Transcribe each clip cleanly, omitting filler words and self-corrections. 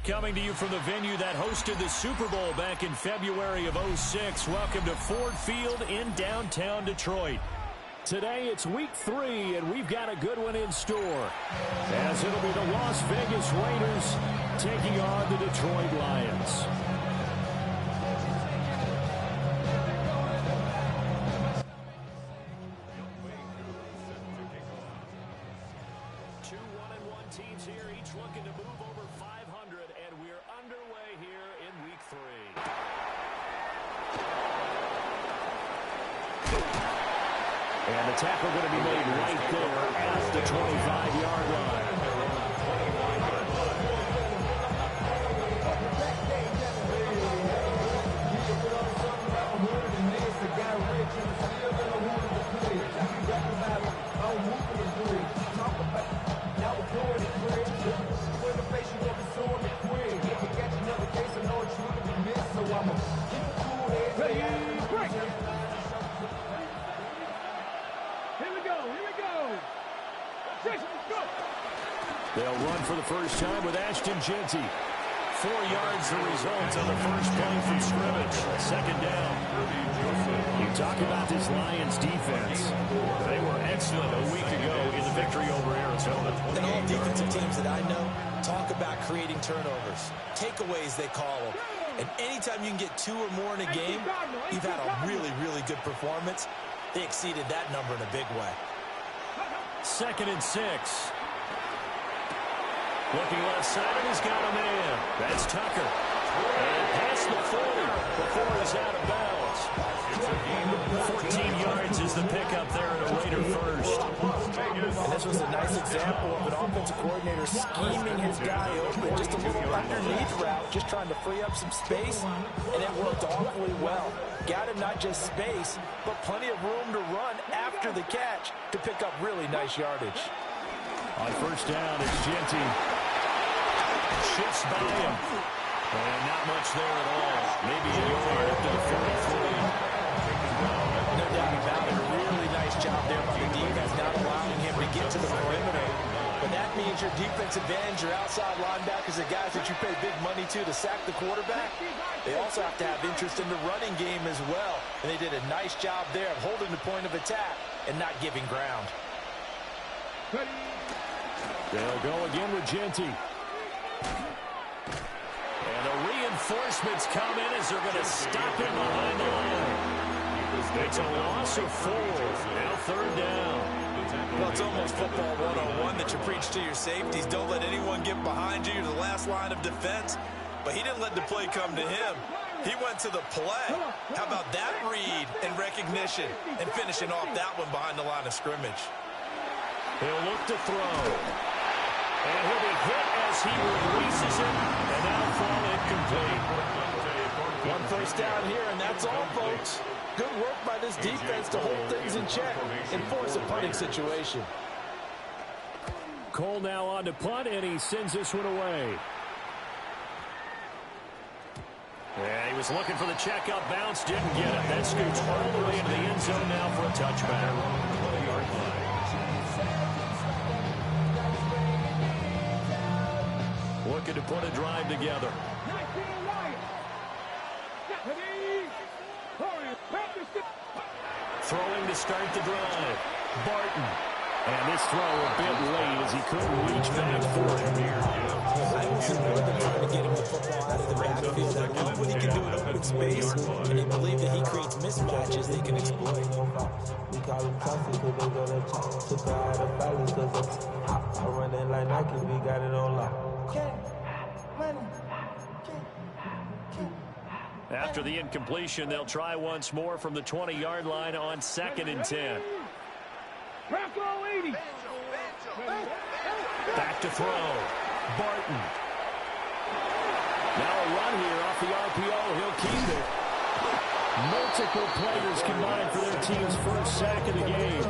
coming to you from the venue that hosted the Super Bowl back in February of '06. Welcome to Ford Field in downtown Detroit. Today it's week 3, and we've got a good one in store, as it'll be the Las Vegas Raiders taking on the Detroit Lions. Two 1-1 teams here, each looking to move over 500, and we're underway here in week 3. And the tackle going to be made right there at the 25-yard line. They'll run for the first time with Ashton Jeanty. 4 yards the result on the first play from scrimmage. Second down. You talk about this Lions defense. They were excellent a week ago in the victory over Arizona. And all defensive teams that I know talk about creating turnovers. Takeaways, they call them. And anytime you can get 2 or more in a game, you've had a really, really good performance. They exceeded that number in a big way. 2nd and 6. Looking left side, and he's got a man. That's Tucker. And past the 40 before he's out of bounds. 14 yards is the pickup there at a Raider first. And this was a nice example of an offensive coordinator scheming his guy open. Just a little underneath route, just trying to free up some space, and it worked awfully well. Got him not just space, but plenty of room to run after the catch to pick up really nice yardage. On first down, it's Jeanty. Shifts by him. And not much there at all. Maybe a yard up to the 43. No doubt about it. A really nice job there by the defense, not allowing him to get to the perimeter. But that means your defensive ends, your outside linebackers, the guys that you pay big money to sack the quarterback, they also have to have interest in the running game as well. And they did a nice job there of holding the point of attack and not giving ground. They'll go again with Jeanty. And the reinforcements come in as they're going to stop him behind the line. It's a loss of 4. Now 3rd down. Well, it's almost football 101 that you preach to your safeties. Don't let anyone get behind you. You're the last line of defense. But he didn't let the play come to him. He went to the play. How about that read and recognition and finishing off that one behind the line of scrimmage? He'll look to throw. And he'll be hit as he releases it, and that'll fall incomplete. 1 first down here, and that's all, folks. Good work by this defense to hold things in check and force a punting situation. Cole now on to punt, and he sends this one away. Yeah, he was looking for the checkout bounce, didn't get it. That scoots all the way into the end zone now for a touchback. Looking to put a drive together. Throwing to start the drive. Barton. And this throw a bit late as he couldn't reach back for it. I don't see more than trying to get him the football out of the backfield. I love what he can do in open space, and they believe that he creates mismatches they can exploit. We call him tossy because they go to took her out of balance because I run it like Nike, we got it on lock. After the incompletion, they'll try once more from the 20-yard line on 2nd and 10. Back to throw. Barton. Now a run here off the RPO. He'll keep it. Multiple players combined for their team's first sack of the game.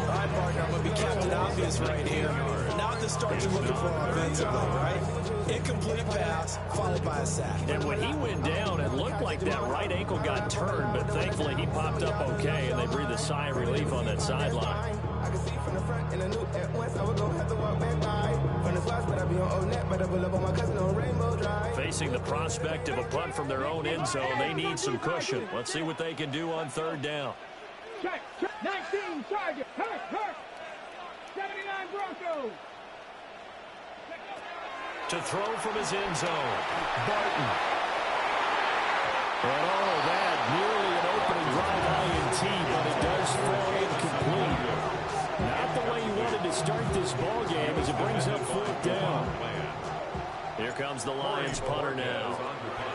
All right, partner, I'm going to be Captain Obvious right here. Now the start you're looking for offensively, right? Incomplete pass, followed by a sack. And when he went down, it looked like that right ankle got turned, but thankfully he popped up okay, and they breathed a sigh of relief on that sideline. I can see from the front, and I knew at once I was going to have to walk back by. From the spots, but I be on old net, but I pull up on my cousin on Rainbow Drive. facing the prospect of a punt from their own end zone. They need some cushion. Let's see what they can do on third down. Check. 19 Chargers. Hurt. 79 Broncos. To throw from his end zone, Barton. And all of that, nearly an opening drive INT, but it does fall incomplete. Not the way he wanted to start this ball game as it brings up fourth down. Here comes the Lions punter now.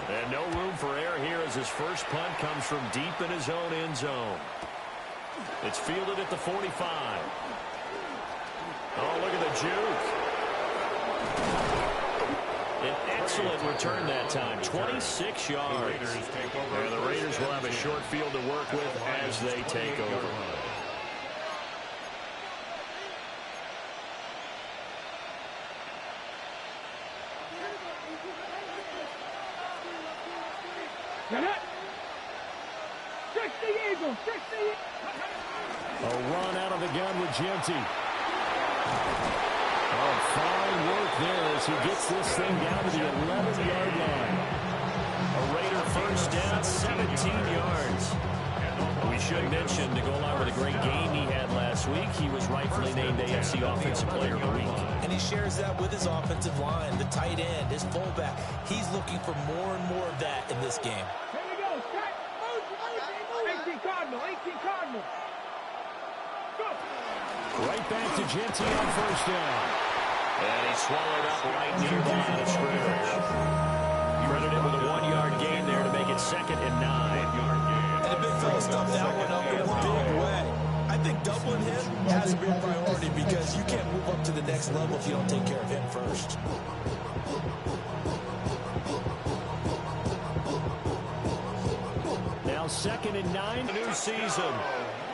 And no room for error here as his first punt comes from deep in his own end zone. It's fielded at the 45. Oh, look at the juke. An excellent return that time, 26 yards. And the Raiders will have a short field to work with as they take over. A run out of the gun with Genty. Oh, fine work there as he gets this thing down to the 11-yard line. A Raider first down, 17 yards. We should mention, to go along with a great game he had last week, he was rightfully named AFC Offensive Player of the Week. And he shares that with his offensive line, the tight end, his fullback. He's looking for more and more of that in this game. Here we go. 18 Cardinal. Go. Right back to Genty on first down. And he swallowed up right near the line of scrimmage. Credited with a 1-yard gain there to make it 2nd and 9. And the big fella stuffed that one up in a big way. I think doubling him has a real priority because you can't move up to the next level if you don't take care of him first. Now 2nd and 9, the new season.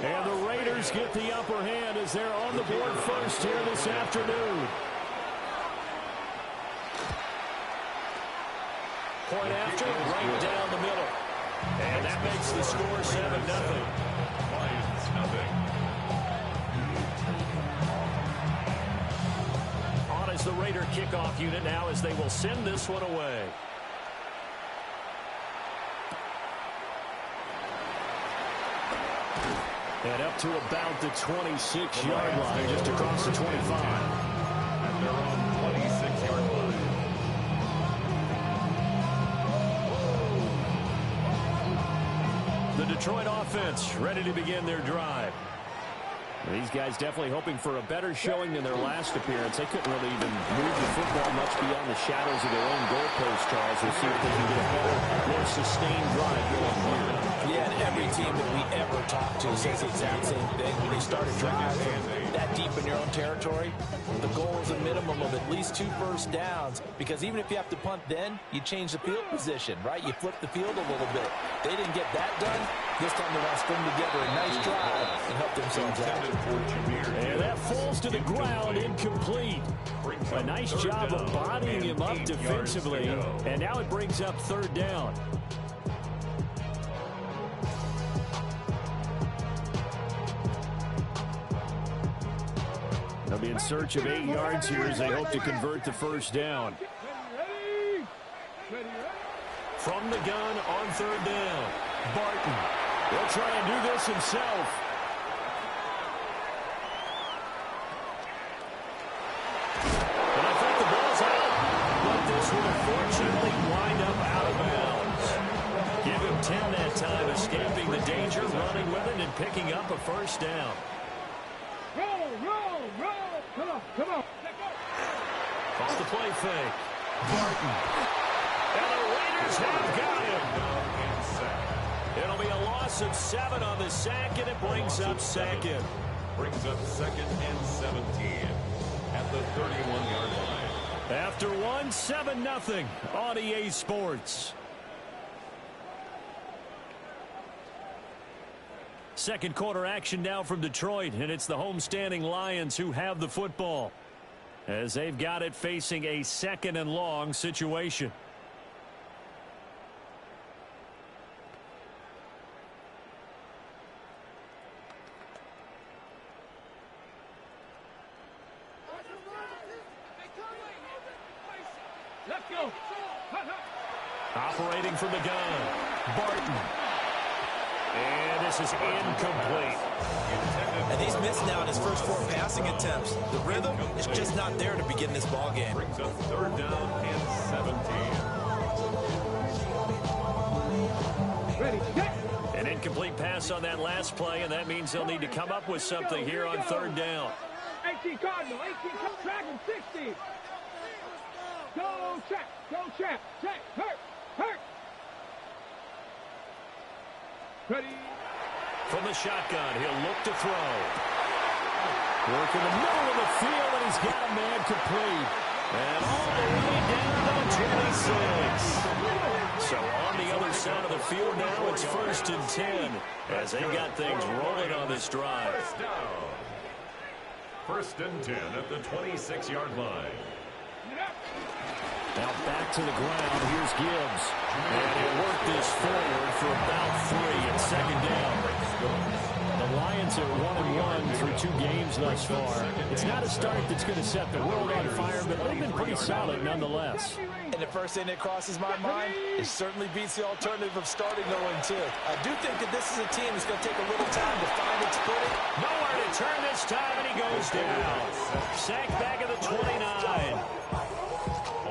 And the Raiders get the upper hand as they're on the board first here this afternoon. Point after, right down the middle. And that makes the score 7-0. Lions nothing. On is the Raider kickoff unit now as they will send this one away. And up to about the 26-yard line, just across the 25. And they're on 26-yard line. The Detroit offense ready to begin their drive. These guys definitely hoping for a better showing than their last appearance. They couldn't really even move the football much beyond the shadows of their own goalpost, Charles. We'll see if they can get a better, more sustained drive going here. Yeah, and every team that we ever talk to says the exact same thing. When you start a drive that deep in your own territory, the goal is a minimum of at least 2 first downs, because even if you have to punt then, you change the field position, right? You flip the field a little bit. They didn't get that done. This time they want to string together a nice drive and help themselves out. And that falls to the ground, incomplete. A nice job of bodying him up defensively, and now it brings up 3rd down. They'll be in search of 8 yards here as they hope to convert the first down. From the gun on 3rd down, Barton will try and do this himself. And I think the ball's out, but this will unfortunately wind up out of bounds. Give him 10 that time, escaping the danger, running with it, and picking up a first down. Roll. Come on. Off the play fake. Barton. And the Raiders have got him. It'll be a loss of 7 on the sack, and it brings up 2nd. Brings up 2nd and 17 at the 31-yard line. After 1, 7-0 on EA Sports. Second quarter action now from Detroit, and it's the homestanding Lions who have the football as they've got it facing a 2nd and long situation. Let's go. Operating from the gun, Barton. And this is incomplete. And he's missed now in his first 4 passing attempts. The rhythm is just not there to begin this ball game. Brings up 3rd down and 17. Ready, set. An incomplete pass on that last play, and that means they'll need to come up with something here on 3rd down. 18 Cardinal, 18 Dragon, 60. Go check, check, hurt. Ready. From the shotgun, he'll look to throw. Work in the middle of the field, and he's got a man complete. And all the way down to 26. So on the other side of the field now, it's 1st and 10 as they got things rolling on this drive. 1st down. 1st and 10 at the 26-yard line. Now back to the ground. Here's Gibbs. And he'll work this forward for about 3 and 2nd down. The Lions are 1-1 through 2 games thus far. It's not a start that's going to set the world on fire, but they've been pretty solid nonetheless. And the first thing that crosses my mind, it certainly beats the alternative of starting 0-2. I do think that this is a team that's going to take a little time to find its footing. Nowhere to turn this time, and he goes down. Sacked back at the 29.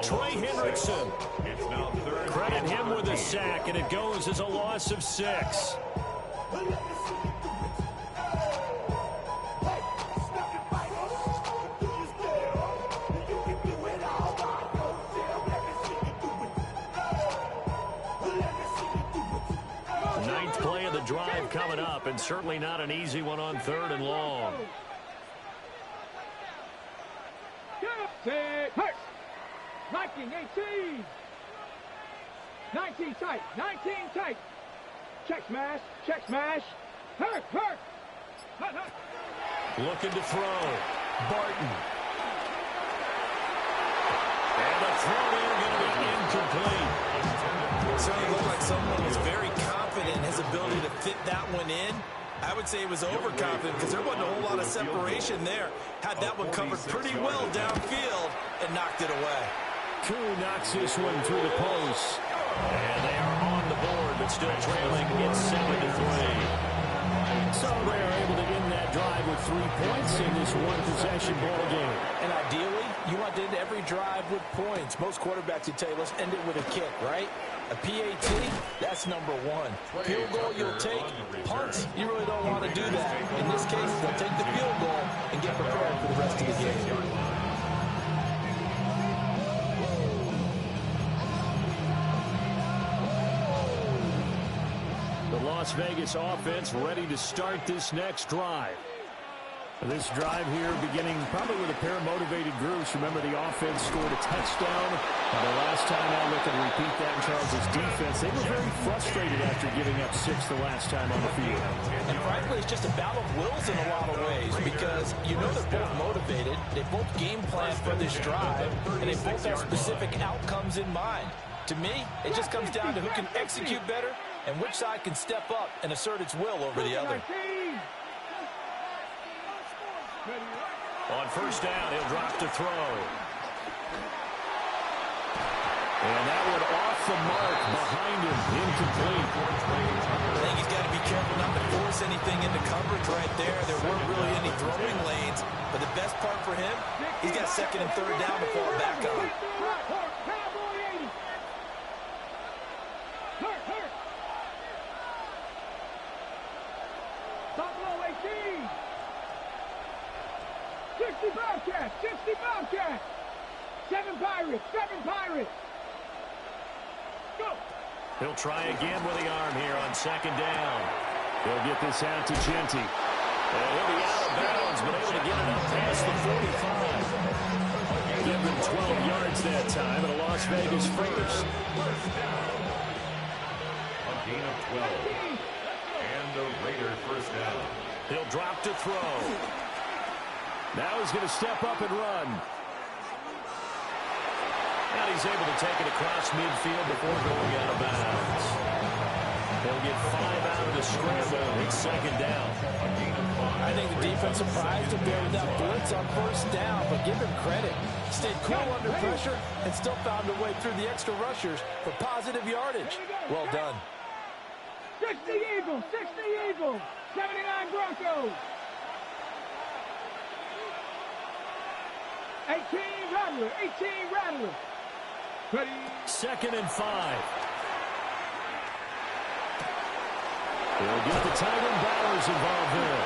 Trey Hendrickson. It's now 3rd. Credit him with a sack, and it goes as a loss of 6. Ninth play of the drive coming up, and certainly not an easy one on 3rd and long. Set, hurt. 19, 18. 19 tight, 19 tight. Check smash, hurt. Looking to throw. Barton. And the throw in going to be incomplete. It certainly looked like someone was very confident in his ability to fit that one in. I would say he was overconfident because there wasn't a whole lot of separation there. Had that one covered pretty well downfield and knocked it away. Koo knocks this one through the post. And they are on the board, but still trailing. It's 7-3. So they are able to end that drive with 3 points in this one-possession ball game. And ideally, you want to end every drive with points. Most quarterbacks would tell you, let's end it with a kick, right? A PAT, that's number 1. Field goal you'll take. Punts, you really don't want to do that. In this case, they'll take the field goal and get prepared for the rest of the game. The Las Vegas offense ready to start this next drive. This drive here beginning probably with a pair of motivated groups. Remember, the offense scored a touchdown. The last time out, looking to repeat that in Charles' defense. They were very frustrated after giving up 6 the last time on the field. And frankly, it's just a battle of wills in a lot of ways because you know they're both motivated. They both game plan for this drive, and they both have specific outcomes in mind. To me, it just comes down to who can execute better and which side can step up and assert its will over the other. On 1st down, he'll drop to throw. And that one off the mark behind him, incomplete. I think he's got to be careful not to force anything into coverage right there. There weren't really any throwing lanes, but the best part for him, he's got 2nd and 3rd down to fall back on. Bobcats, 60 Bobcats. 7 Pirates. Go. He'll try again with the arm here on 2nd down. He'll get this out to Genty. And he'll be out of bounds, but able to get it up past the 45. Give them 12 yards that time, and a Las Vegas first. A gain of 12. And the Raider 1st down. He'll drop to throw. Now he's going to step up and run. And he's able to take it across midfield before going out of bounds. He'll get 5 out of the scramble. It's 2nd down. A gain of 5. I think the defense surprised him there with that blitz on first down, but give him credit. Stayed cool under pressure and still found a way through the extra rushers for positive yardage. Well done. 60 Eagles, 60 Eagles, 79 Broncos. 18 Rattler, 18 Rattler. Ready. 2nd and 5. They'll get the tight end Bowers involved there.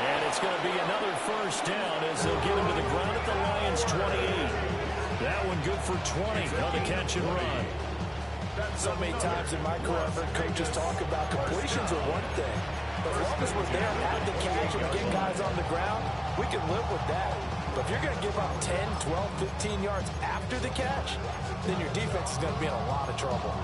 And it's going to be another first down as they'll get him to the ground at the Lions' 28. That one good for 20 on the catch and run. So many times in my career, I've heard coaches talk about completions are one thing. But as long as we're there at the catch and we get guys on the ground, we can live with that. But if you're going to give up 10, 12, 15 yards after the catch, then your defense is going to be in a lot of trouble.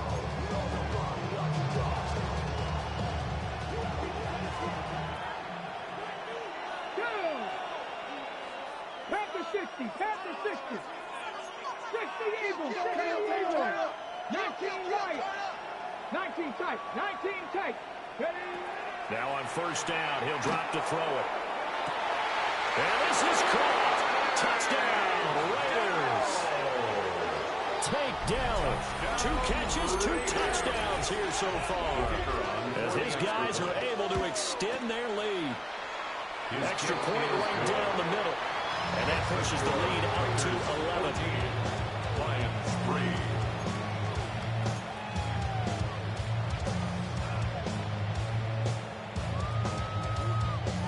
Panther 60, Panther 60. 60 Eagles, 60 Eagles. 19 right. 19 tight, 19 tight. Ready. Now on first down, he'll drop to throw it. And this is caught. Touchdown, Raiders. Takedown. 2 catches, 2 touchdowns here so far. As his guys are able to extend their lead. Extra point right down the middle. And that pushes the lead up to 11. Lions 3.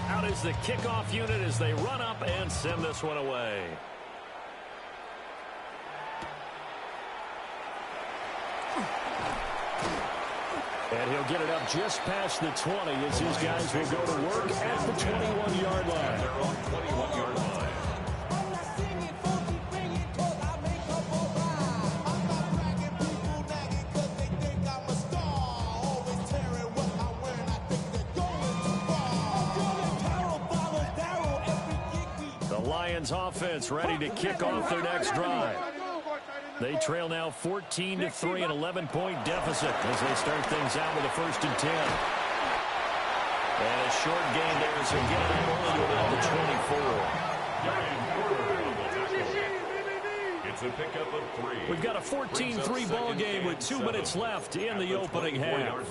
Out is the kickoff unit as they run up and send this one away. And he'll get it up just past the 20 as his guys will go to work at the 21-yard line. They're on 21-yard line. Lions offense ready to kick off their next drive. They trail now 14-3, an 11-point deficit as they start things out with a 1st and 10. And a short gain there as they get it only to about the 24. It's a pickup of 3. We've got a 14-3 ball game with 2 minutes left in the opening half.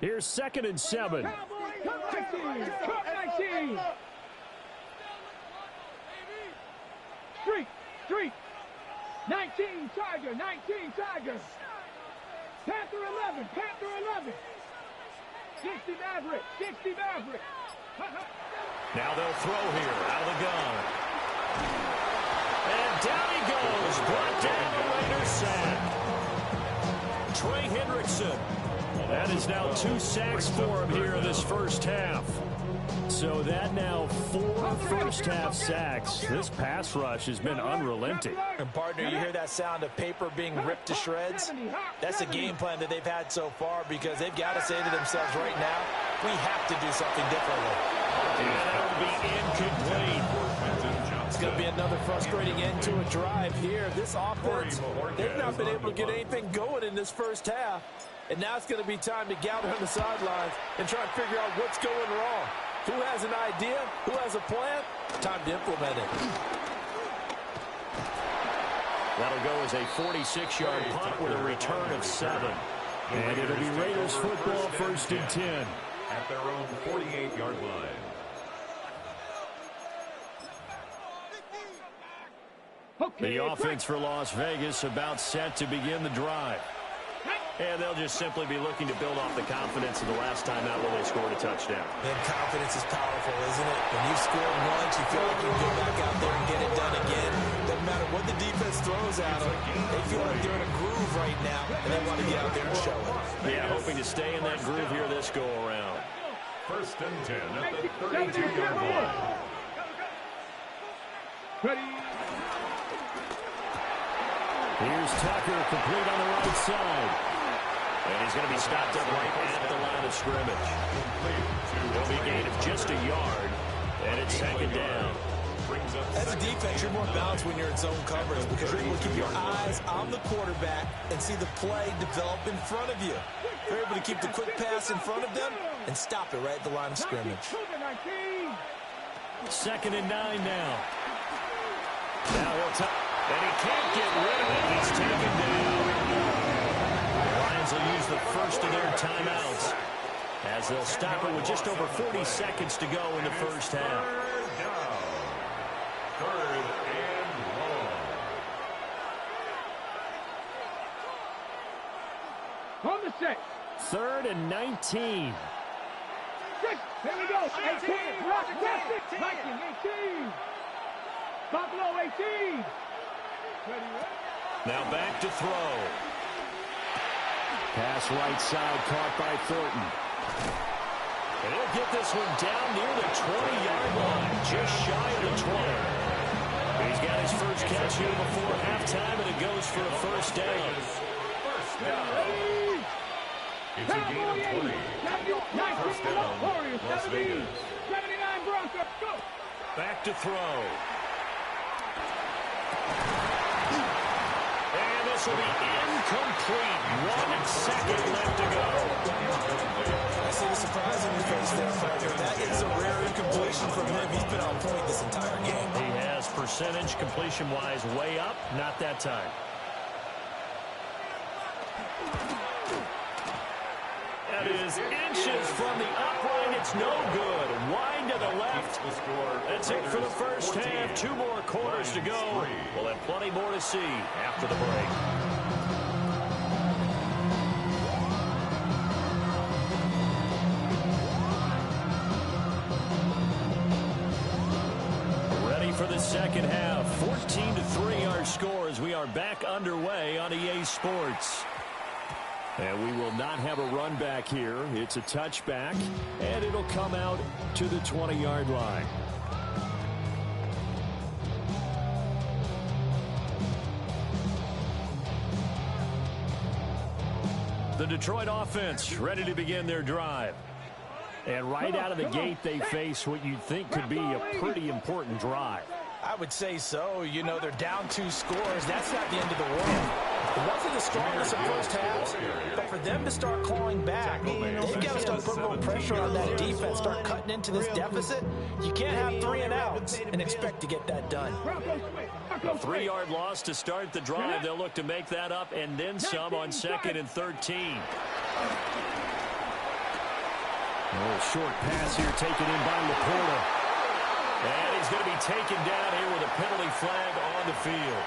Here's 2nd and 7. 19, 19. Street. 19 Tiger, 19 Tiger. Panther 11, Panther 11. 60 Maverick, 60 Maverick. Now they'll throw here out of the gun. And down he goes. Brought down the Raiders sack. Trey Hendrickson. That is now 2 sacks for him here in this first half. So that now 4 first-half sacks. This pass rush has been unrelenting. And partner, you hear that sound of paper being ripped to shreds? That's the game plan that they've had so far because they've got to say to themselves right now, we have to do something differently. And that will be incomplete. It's going to be another frustrating end to a drive here. This offense, they've not been able to get anything going in this first half. And now it's going to be time to gather on the sidelines and try and figure out what's going wrong. Who has an idea? Who has a plan? Time to implement it. That'll go as a 46-yard punt with a return of 7. And it'll be Raiders football, 1st and 10. At their own 48-yard line. The offense for Las Vegas about set to begin the drive. And they'll just simply be looking to build off the confidence of the last time out when they scored a touchdown. And confidence is powerful, isn't it? When you've scored once, you feel like you can go back out there and get it done again. Doesn't matter what the defense throws at them. They feel like they're in a groove right now, and they want to get out there and show it. Yeah, hoping to stay in that groove here this go-around. 1st and 10 at the 32-yard line. Ready. Here's Tucker, complete on the right side. And he's going to be stopped up right at the line of scrimmage. It'll be a gain of just a yard, and it's 2nd down. As a defense, you're more balanced when you're in zone coverage because you're able to keep your eyes on the quarterback and see the play develop in front of you. You're able to keep the quick pass in front of them and stop it right at the line of scrimmage. 2nd and 9 now. Now he'll and he can't get rid of it. He's taken down. The Lions will use the first of their timeouts as they'll stop it with just over 40 seconds to go in the first half. 3rd and long. On the 6. 3rd and 19. 6. There we go. 18. Rock it. Viking, 18. Buffalo, 18. Now back to throw. Pass right side caught by Thornton. And he'll get this one down near the 20-yard line, just shy of the 20. He's got his first catch here before halftime, and it goes for a 1st down. It's a gain of 20. 1st down, Las Vegas. 79 Broncos, go! Back to throw. This will be incomplete. 1 second left to go. I see the surprise in your face there, Fletcher. That is a rare incompletion from him. He's been on point this entire game. He has percentage completion-wise way up. Not that time. That is inches from the upright. It's no good. Wide to the left. That's it for the first half. 2 more quarters to go. We'll have plenty more to see after the break. Ready for the second half. 14-3 our score as we are back underway on EA Sports. And we will not have a run back here. It's a touchback, and it'll come out to the 20-yard line. The Detroit offense ready to begin their drive. And right out of the gate, they face what you'd think could be a pretty important drive. I would say so. You know, they're down 2 scores. That's not the end of the world. It wasn't the strongest of first halves, but for them to start clawing back, they've got to start putting more pressure on that defense, start cutting into this deficit. You can't have 3 and outs and expect to get that done. A 3-yard loss to start the drive. They'll look to make that up and then some on 2nd and 13. A little short pass here taken in by Laporta. And he's going to be taken down here with a penalty flag on the field.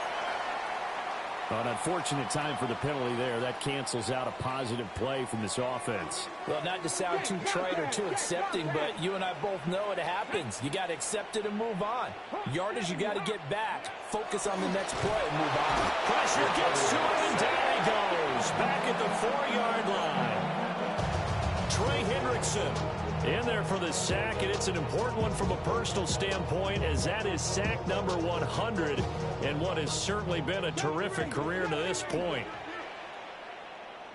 An unfortunate time for the penalty there. That cancels out a positive play from this offense. Well, not to sound too trite or too accepting, but you and I both know it happens. You got to accept it and move on. Yardage, you got to get back. Focus on the next play and move on. Pressure gets to him, and down he goes. Back at the 4-yard line. Trey Hendrickson in there for the sack, and it's an important one from a personal standpoint, as that is sack number 100 in what has certainly been a terrific career to this point.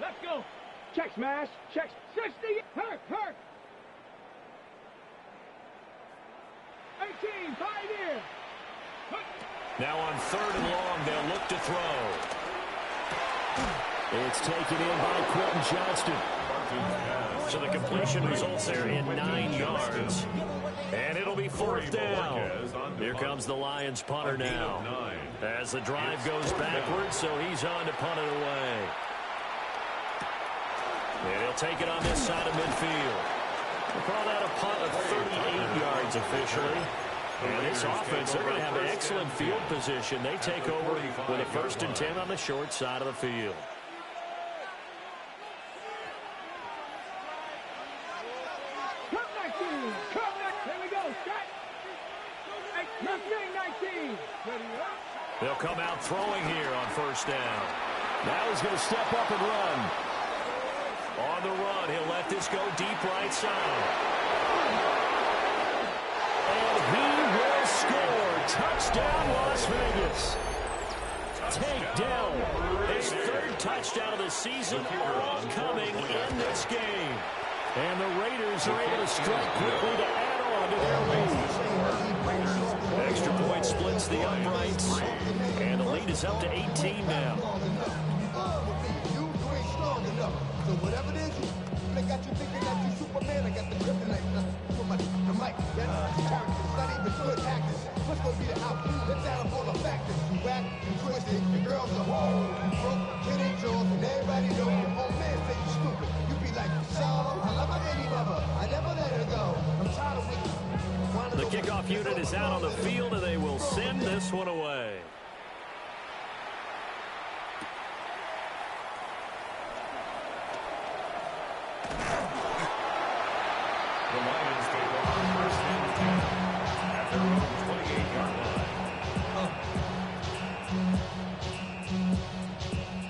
Let's go. Check smash. Check 60. Hurt. 18. 5 in. Now on 3rd and long, they'll look to throw. It's taken in by Quentin Johnston. So the completion results there in 9 yards. And it'll be 4th down. Here comes the Lions punter now. As the drive goes backwards, so he's on to punt it away. And he'll take it on this side of midfield. We'll call that a punt of 38 yards officially. And this offense, they're going to have an excellent field position. They take over with a 1st and 10 on the short side of the field. They'll come out throwing here on 1st down. Now he's going to step up and run. On the run, he'll let this go deep right side. And he will score. Touchdown, Las Vegas. Takedown. His 3rd touchdown of the season, all coming in this game. And the Raiders are able to strike quickly to add on to their lead. Extra point splits the uprights. And the lead is up to 18 now. So whatever it is, they got you thinking that you Superman. I got the kryptonite. The mic, that's the character. It's not even good actors. What's going to be the outcome? Let's add up all the factors. You whack, you twisted, the girls are whole. You broke, kid ain't yours, and everybody know your own man say you stupid. You be like, so, I love my baby mother. I never let her go. I'm tired of waiting. The kickoff unit is out on the field, and they will send this one away. The Lions take over 1st and 10 at their own 28-yard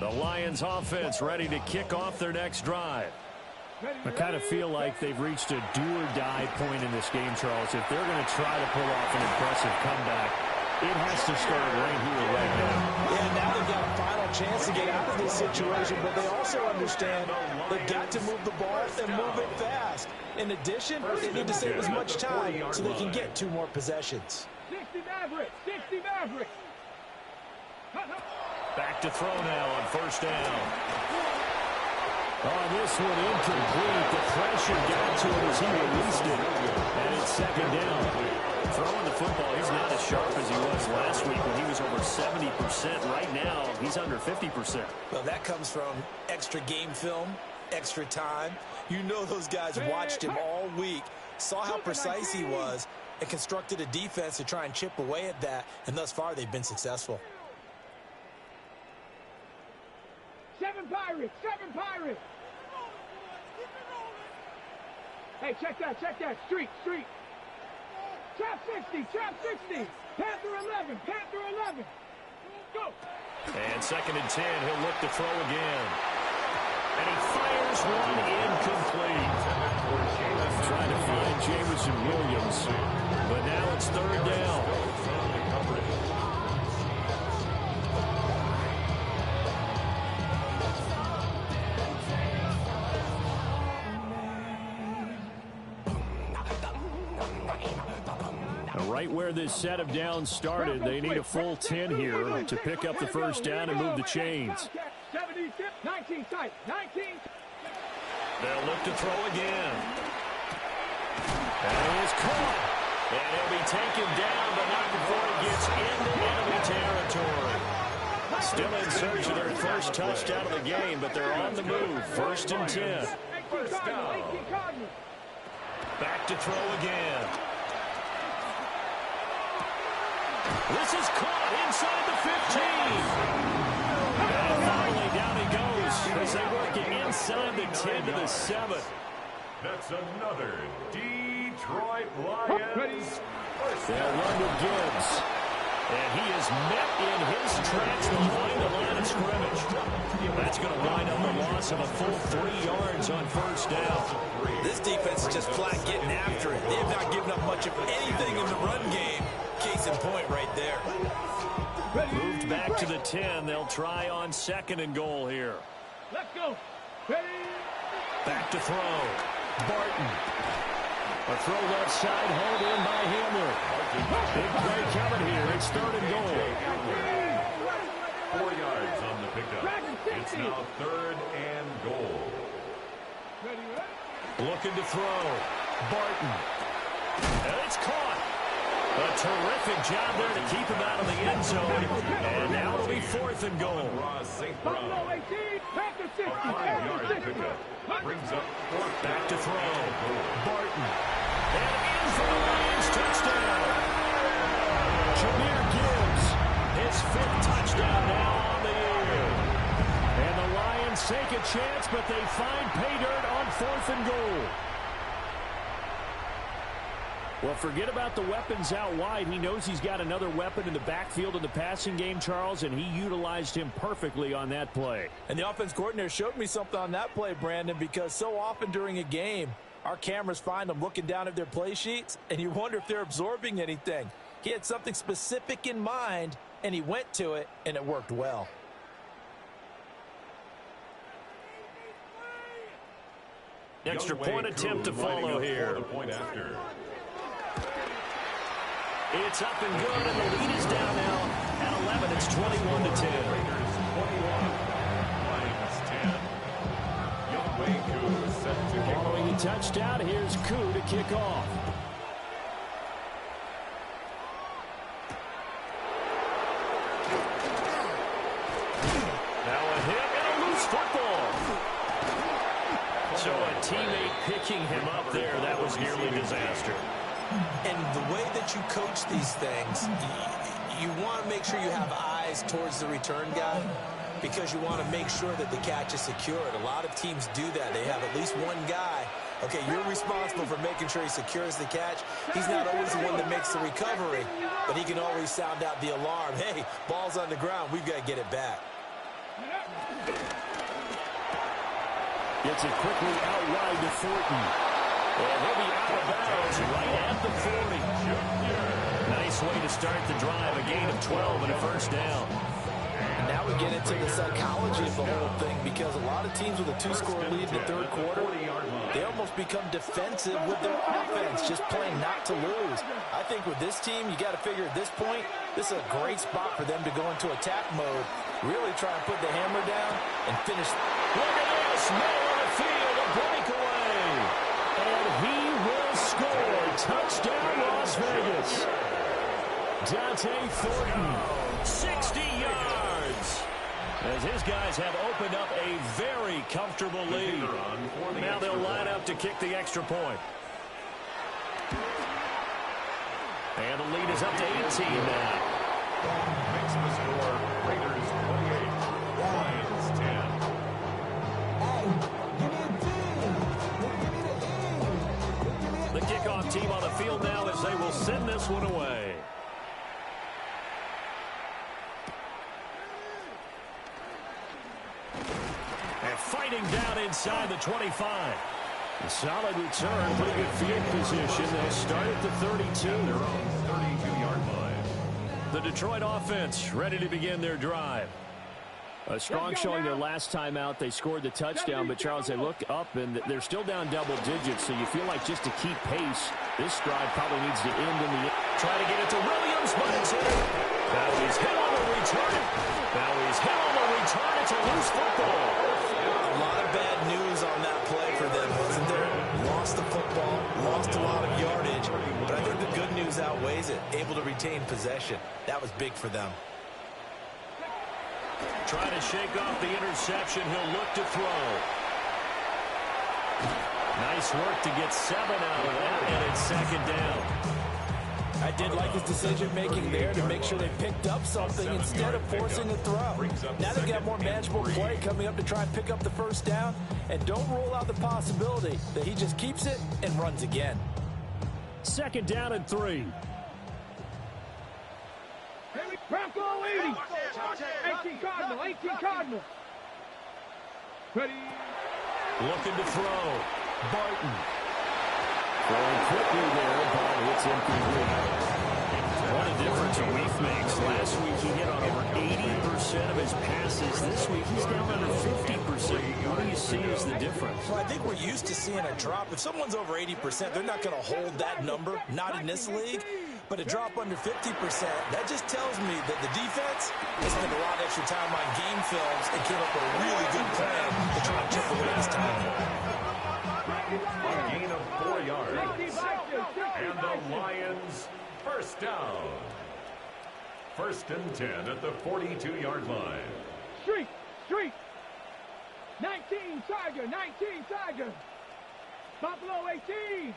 line. The Lions offense ready to kick off their next drive. I kind of feel like they've reached a do-or-die point in this game, Charles. If they're going to try to pull off an impressive comeback, it has to start right here, right now. Yeah, now they've got a final chance to get out of this situation, but they also understand they've got to move the ball and move it fast. In addition, they need to save as much time so they can get 2 more possessions. 60 Maverick, 60 Maverick. Back to throw now on 1st down. Oh, this one incomplete. The pressure got to him as he released it. And it's 2nd down. Throwing the football, he's not as sharp as he was last week when he was over 70%. Right now, he's under 50%. Well, that comes from extra game film, extra time. You know those guys watched him all week, saw how precise he was, and constructed a defense to try and chip away at that. And thus far, they've been successful. 7 Pirates, 7 Pirates. Hey, check that, street. Trap 60, Panther 11, go. And 2nd and 10, he'll look to throw again. And he fires one incomplete. Trying to find Jameson Williams, but now it's 3rd down. Right where this set of downs started, they need a full 10 here to pick up the 1st down and move the chains. 19 tight, 19. They'll look to throw again. And he is caught. And he'll be taken down, but not before he gets into enemy territory. Still in search of their 1st touchdown of the game, but they're on the move. 1st and 10. Back to throw again. This is caught inside the 15. And finally down he goes as they work it inside the 10 to the 7. That's another Detroit Lions. They'll run to Gibbs. And he is met in his tracks behind the line of scrimmage. That's going to wind up a loss of a full 3 yards on 1st down. This defense is just flat getting after it. They have not given up much of anything in the run game. Case in point right there. Moved back to the 10. They'll try on 2nd and goal here. Let's go. Ready. Back to throw. Barton. A throw left side, hauled in by Hamler. Big play coming here. It's 3rd and goal. 4 yards on the pickup. It's now 3rd and goal. Looking to throw. Barton. And it's caught. A terrific job there to keep him out of the end zone. And now it'll be 4th and goal. Back to throw. Barton. And in for the Lions touchdown. Jahmyr Gibbs, his 5th touchdown now on the year. And the Lions take a chance, but they find pay dirt on 4th and goal. Well, forget about the weapons out wide. He knows he's got another weapon in the backfield in the passing game, Charles, and he utilized him perfectly on that play. And the offense coordinator showed me something on that play, Brandon, because so often during a game, our cameras find them looking down at their play sheets, and you wonder if they're absorbing anything. He had something specific in mind, and he went to it, and it worked well. Extra point attempt to follow here. It's up and good, and the lead is down now at 11. It's 21-10. Following the touchdown, here's Koo to kick off. Now a hit and a loose football. So a teammate picking him up there, that was nearly disaster. And the way that you coach these things, you want to make sure you have eyes towards the return guy because you want to make sure that the catch is secured. A lot of teams do that. They have at least one guy. Okay, you're responsible for making sure he secures the catch. He's not always the one that makes the recovery, but he can always sound out the alarm. Hey, ball's on the ground. We've got to get it back. Gets it quickly out wide to Thornton. And he'll be out of bounds right at the 40. Nice way to start the drive. A gain of 12 and a first down. And now we get into the psychology of the whole thing because a lot of teams with a 2-score lead in the third quarter, they almost become defensive with their offense, just playing not to lose. I think with this team, you got to figure at this point, this is a great spot for them to go into attack mode, really try and put the hammer down and finish. Look at this. Middle of the field, a breakaway. And he will score. Touchdown, Las Vegas. Dante Thornton, 60 yards. As his guys have opened up a very comfortable lead. Now they'll line up to kick the extra point. And the lead is up to 18 now. Makes the score Raiders 28, Lions 10. The kickoff team on the field now as they will send this one away. And fighting down inside the 25. A solid return, pretty good field position. They'll start at the 32. Their own 32-yard line. The Detroit offense ready to begin their drive. A strong showing their last time out. They scored the touchdown, but Charles, they look up and they're still down double digits, so you feel like just to keep pace, this drive probably needs to end in the end. Try to get it to Williams, but it's in. Now he's hit on the return. It's a loose football. A lot of bad news on that play for them, wasn't there? Lost the football, lost a lot of yardage, but I think the good news outweighs it. Able to retain possession. That was big for them. Trying to shake off the interception. He'll look to throw. Nice work to get 7 out of that, and it's second down. I did like his decision-making there to make sure they picked up something instead of forcing a throw. Now they've got more manageable play coming up to try and pick up the first down, and don't rule out the possibility that he just keeps it and runs again. Second down and 3. Bronco 80. 18 Cardinal. Ready. Looking to throw. Barton. Throwing quickly there, but it's incomplete. What a difference a week makes. Last week he hit on over 80% of his passes. This week he's down under 50%. What do you see as the difference? Well, I think we're used to seeing a drop. If someone's over 80%, they're not going to hold that number, not in this league. But a drop under 50%, that just tells me that the defense has spent a lot of extra time on game films and came up with a really good plan to try and chip away this time. A gain of 4 yards. And the Lions first down. 1st and 10 at the 42-yard line. Street. 19 Tiger. Buffalo 18.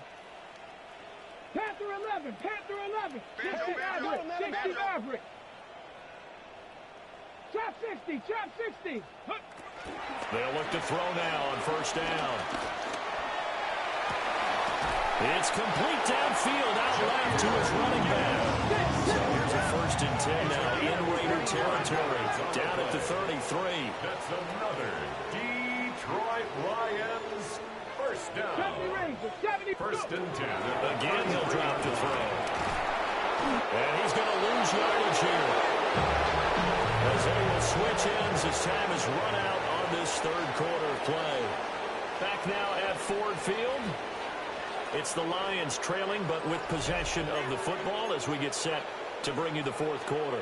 Panther 11. 60 Maverick. Trap 60. They'll look to throw now on 1st down. It's complete downfield, out left to his running back. So here's a 1st and 10 now in Raider territory. Down at the 33. That's another Detroit Lions first down. 1st and 10. Again, he'll drop to throw. And he's going to lose yardage here. As they will switch ends as time has run out on this 3rd quarter play. Back now at Ford Field. It's the Lions trailing, but with possession of the football as we get set to bring you the 4th quarter.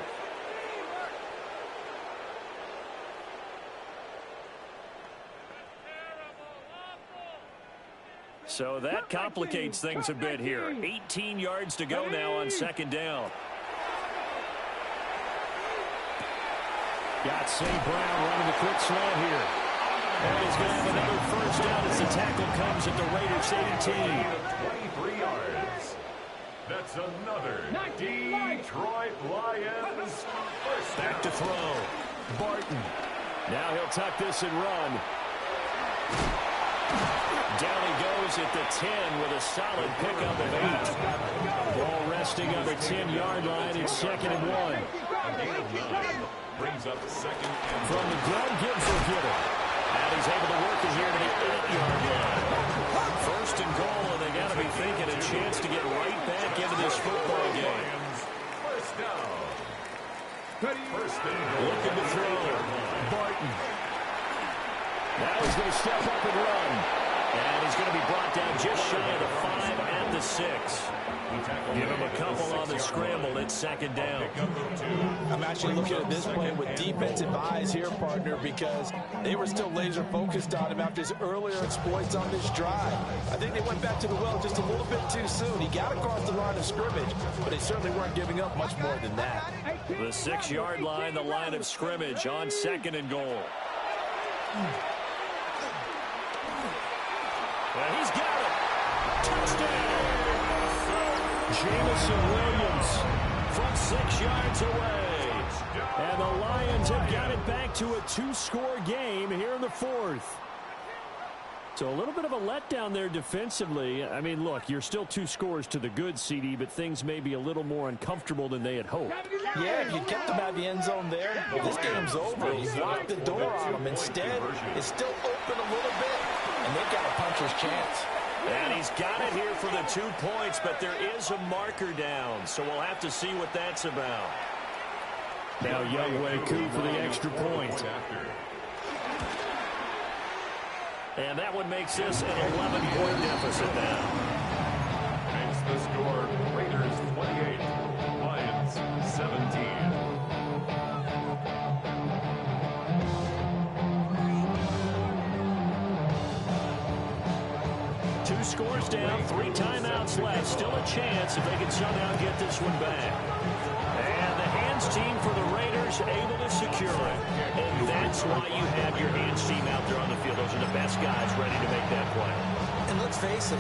So that complicates things a bit here. 18 yards to go now on 2nd down. Got St. Brown running the quick slant here. And he's going to have another 1st down as the tackle comes at the Raiders 18. 23 yards. That's another Detroit Lions first down. Back to throw. Barton. Now he'll tuck this and run. Down he goes at the 10 with a solid pickup of 8. Ball resting on the 10-yard line. It's 2nd and 1. Brings up 2nd and From the ground, Gibbs will get it. And he's able to work it here to the 8-yard line. 1st and goal, and they got to be thinking a chance to get right back into this football game. first down. 1st and goal. Looking to throw. Barton. Now he's going to step up and run. And he's going to be brought down just shy of the 5 at the 6. Give him a couple on the scramble. It's 2nd down. I'm actually looking at this play with defensive eyes here, partner, because they were still laser focused on him after his earlier exploits on this drive. I think they went back to the well just a little bit too soon. He got across the line of scrimmage, but they certainly weren't giving up much more than that. The 6-yard line, the line of scrimmage on 2nd and goal. And he's got it. Touchdown. Jamison Williams from 6 yards away. And the Lions have got it back to a 2-score game here in the 4th. So a little bit of a letdown there defensively. I mean, look, you're still 2 scores to the good, CD, but things may be a little more uncomfortable than they had hoped. Yeah, if you kept them out of the end zone there, this game's over. He's locked the door on them. Instead, it's still open a little bit, and they've got a puncher's chance. And he's got it here for the 2 points, but there is a marker down, so we'll have to see what that's about. Now Youngway coup for the extra point. And that one makes this an 11-point deficit now. Makes the score Raiders 28, Lions 17. Two scores down, 3 timeouts left. Still a chance if they can somehow get this one back. And the hands team for the Raiders able to secure it. And that's why you have your hands team out there on the field. Those are the best guys ready to make that play. And let's face it,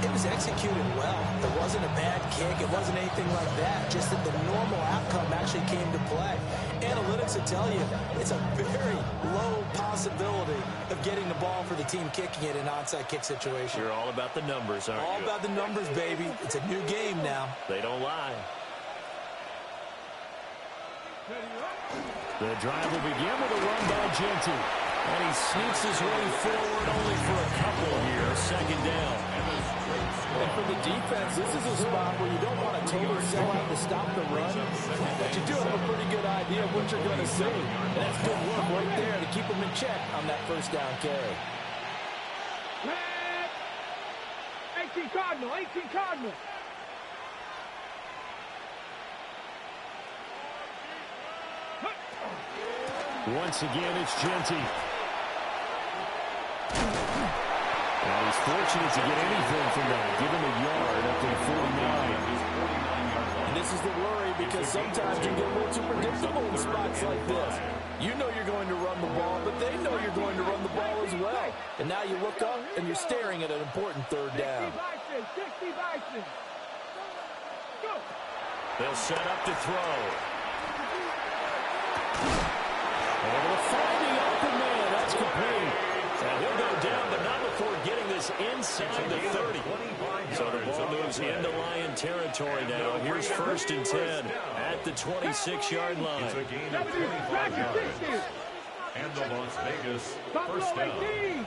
it was executed well. There wasn't a bad kick. It wasn't anything like that. Just that the normal outcome actually came to play. Analytics will tell you it's a very low possibility of getting the ball for the team kicking it in an onside kick situation. You're all about the numbers, aren't you? All about the numbers, baby. It's a new game now. They don't lie. The drive will begin with a run by Genty. And he sneaks his way forward only for a couple here. 2nd down. And for the defense, this is a spot where you don't want to totally sell out to stop the run, but you do have a pretty good idea of what you're going to see. And that's good work right there to keep them in check on that 1st down carry. 18 Cardinal, 18 Cardinal. Once again, it's Genty. And he's fortunate to get anything from that. Give him a yard up to the 49. And this is the worry because sometimes you get a little too predictable in spots like this. You know you're going to run the ball, but they know you're going to run the ball as well. And now you look up and you're staring at an important third down. They'll set up to throw. Able to find the open man. That's complete. And he'll go down, but not before getting this inside the 30. So the ball moves into Lion territory now. Here's 1st and 10 at the 26-yard line. It's a gain of 25 yards. And the Las Vegas first down.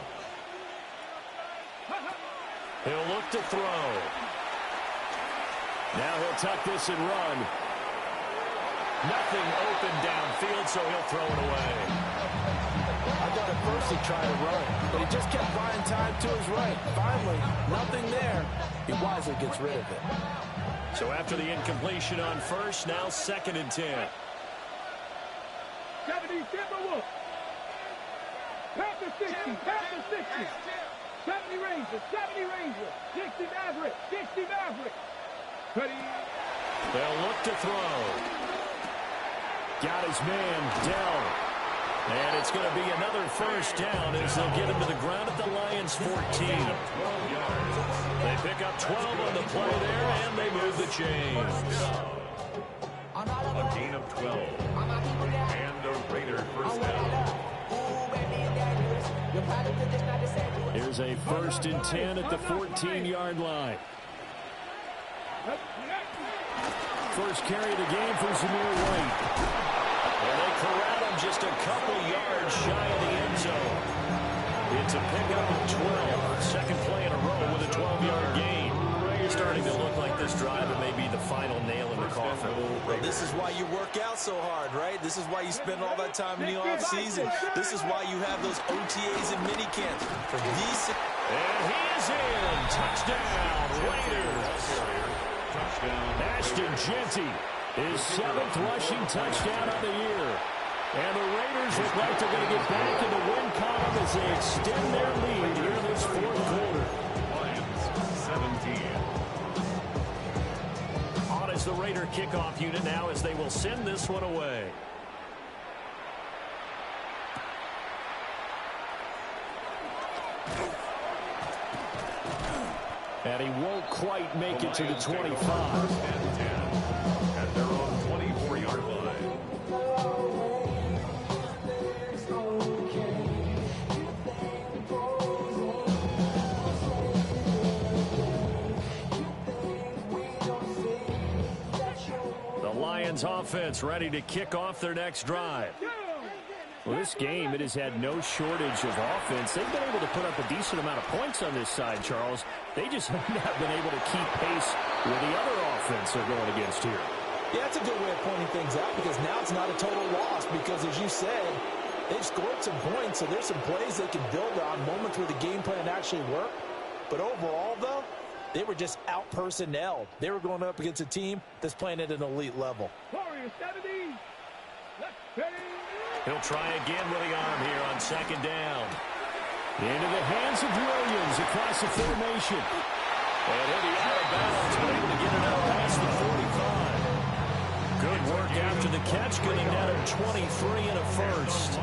He'll look to throw. Now he'll tuck this and run. Nothing open downfield, so he'll throw it away. I thought at first he'd try to run, but he just kept buying time to his right. Finally, nothing there. He wisely gets rid of it. So after the incompletion on 1st, now 2nd and 10. 70 Timberwolves. Panther 60, Panther 60. 70 Rangers, 70 Rangers. 60 Maverick, 60 Maverick. They'll look to throw. Got his man, Dell. And it's going to be another 1st down as they'll get him to the ground at the Lions' 14. They pick up 12 on the play there, and they move the chains. A gain of 12. And a Raider first down. Here's a 1st and 10 at the 14-yard line. First carry of the game for Zamir White. And they corral him just a couple yards shy of the end zone. It's a pickup of 12. Second play in a row with a 12-yard gain. You're starting to look like this drive it may be the final nail in the coffin. Well, this is why you work out so hard, right? This is why you spend all that time in the offseason. This is why you have those OTAs and minicamps. For these... And he is in. Touchdown, Raiders. Ashton Jeanty, his 7th rushing touchdown of the year. And the Raiders look like they're going to get back in the win column as they extend their lead here in this 4th quarter. Lions 17. On is the Raider kickoff unit now as they will send this one away. And he won't quite make it to the 25. At their own 24-yard line. The Lions offense ready to kick off their next drive. Well, this game, it has had no shortage of offense. They've been able to put up a decent amount of points on this side, Charles. They just have not been able to keep pace with the other offense they're going against here. Yeah, that's a good way of pointing things out because now it's not a total loss because, as you said, they've scored some points, so there's some plays they can build on, moments where the game plan actually worked. But overall, though, they were just out-personnelled. They were going up against a team that's playing at an elite level. Warriors 70. He'll try again with the arm here on 2nd down. Into the hands of Williams across the formation. And he'll be out of bounds, but able to get it out past the 45. Good work after the catch, getting that of 23 and a 1st.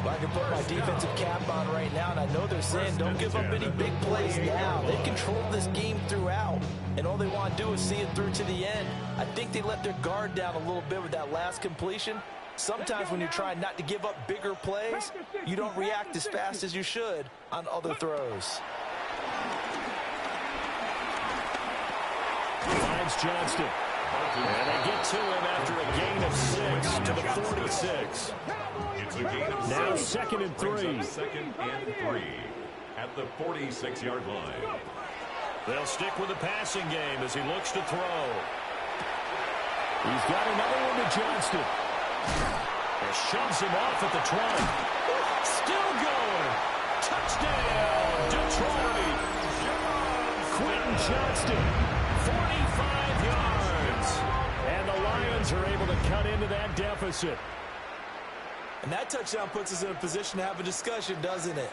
I can put my defensive cap on right now, and I know they're saying don't give up any big plays now. They controlled this game throughout, and all they want to do is see it through to the end. I think they let their guard down a little bit with that last completion. Sometimes when you're trying not to give up bigger plays, you don't react as fast as you should on other throws. Finds Johnston. And they get to him after a gain of 6 to the 46. It's a gain of 6. Now 2nd and 3. 2nd and 3 at the 46-yard line. They'll stick with the passing game as he looks to throw. He's got another one to Johnston. And shoves him off at the 20. Still going. Touchdown, Detroit. Quentin Johnston, 45 yards. And the Lions are able to cut into that deficit. And that touchdown puts us in a position to have a discussion, doesn't it?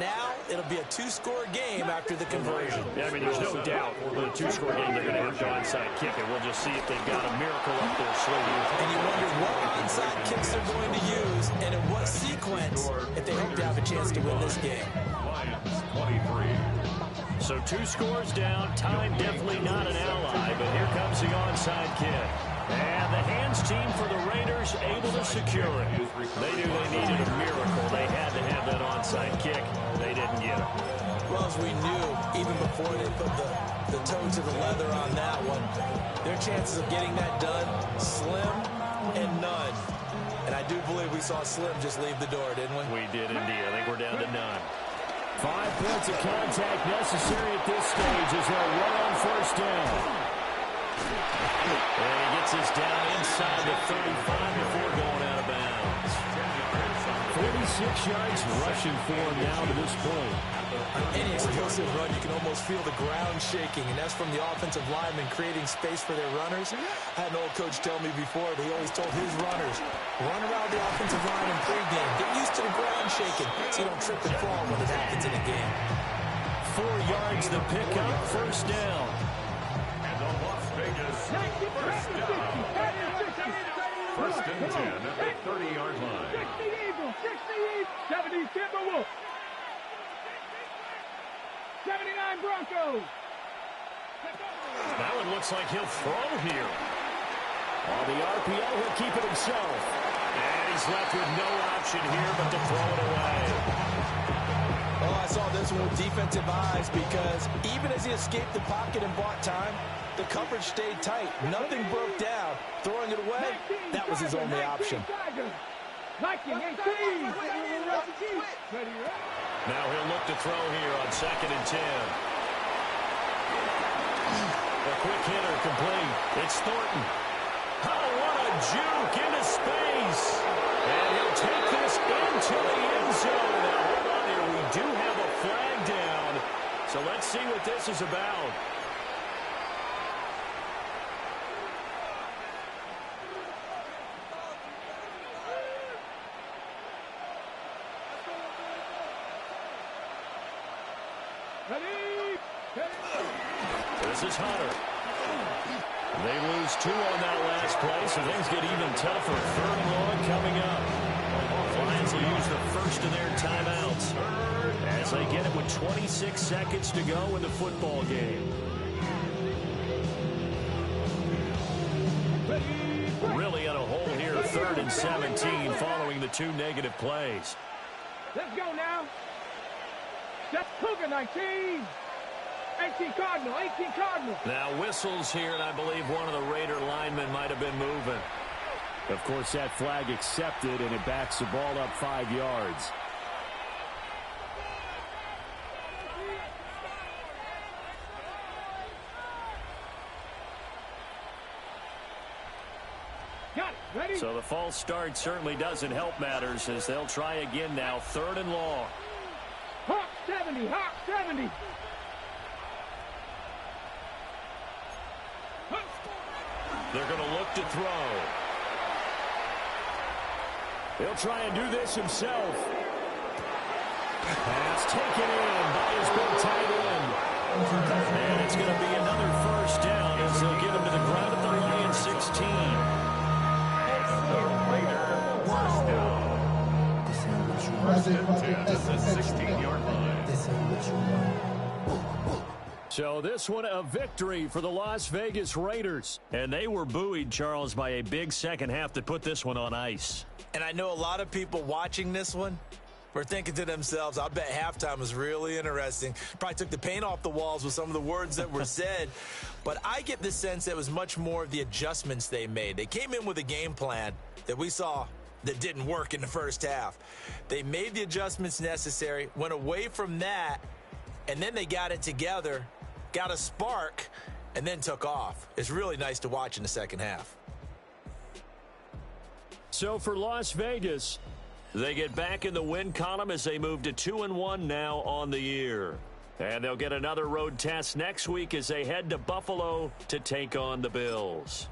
Now it'll be a two-score game after the conversion. Yeah, I mean, there's no doubt with a two-score game they're going to have to onside kick it. We'll just see if they've got a miracle up their sleeve. And you wonder what onside kicks they're going to use and in what sequence if they hope to have a chance to win this game. Lions 23. So 2 scores down. Time definitely not an ally, but here comes the onside kick. And the hands team for the Raiders able to secure it. They knew they needed a miracle. They had to have that onside kick. They didn't get it. Well, as we knew, even before they put the toe to the leather on that one, their chances of getting that done, slim and none. And I do believe we saw Slim just leave the door, didn't we? We did indeed. I think we're down to none. 5 points of contact necessary at this stage as they'll run on first down. And he gets us down inside the 35 before going out of bounds. 46 yards rushing for him now to this point. On any explosive run, you can almost feel the ground shaking, and that's from the offensive linemen creating space for their runners. I had an old coach tell me before that he always told his runners, run around the offensive line in pregame. Get used to the ground shaking so you don't trip and fall when it happens in a game. 4 yards the pickup, first down. And the Las Vegas first down. First and 10 at the 30-yard line. 60 Eagles, 70 Timberwolves. 79 Broncos. That one looks like he'll throw here. On the RPO, he'll keep it himself. And he's left with no option here but to throw it away. Oh, I saw this one with defensive eyes because even as he escaped the pocket and bought time, the coverage stayed tight. Nothing broke down. Throwing it away, that was his only option. Now he'll look to throw here on 2nd and 10. A quick hitter complete. It's Thornton. Oh, what a juke into space. And he'll take this into the end zone. Now, hold on here. We do have a flag down. So let's see what this is about. This is Hunter. They lose 2 on that last play, so things get even tougher. 3rd and long coming up. Lions will use the first of their timeouts as they get it with 26 seconds to go in the football game. Really in a hole here, 3rd and 17 following the 2 negative plays. Let's go now. That's Cougar 19. 18 Cardinal, 18 Cardinal. Now whistles here, and I believe one of the Raider linemen might have been moving. Of course, that flag accepted, and it backs the ball up 5 yards. Got it. Ready? So the false start certainly doesn't help matters as they'll try again now, 3rd and long. Hawk 70, Hawk 70. They're going to look to throw. He'll try and do this himself. Pass taken in by his big tight end. And it's going to be another first down as they'll get him to the ground at the Lions 16. First and 10 at the 16-yard line. So this one a victory for the Las Vegas Raiders. And they were buoyed, Charles, by a big second half that put this one on ice. And I know a lot of people watching this one were thinking to themselves, I bet halftime was really interesting. Probably took the paint off the walls with some of the words that were said. But I get the sense that it was much more of the adjustments they made. They came in with a game plan that we saw that didn't work in the first half. They made the adjustments necessary, went away from that, and then they got it together, got a spark, and then took off. It's really nice to watch in the second half. So for Las Vegas, they get back in the win column as they move to 2-1 now on the year. And they'll get another road test next week as they head to Buffalo to take on the Bills.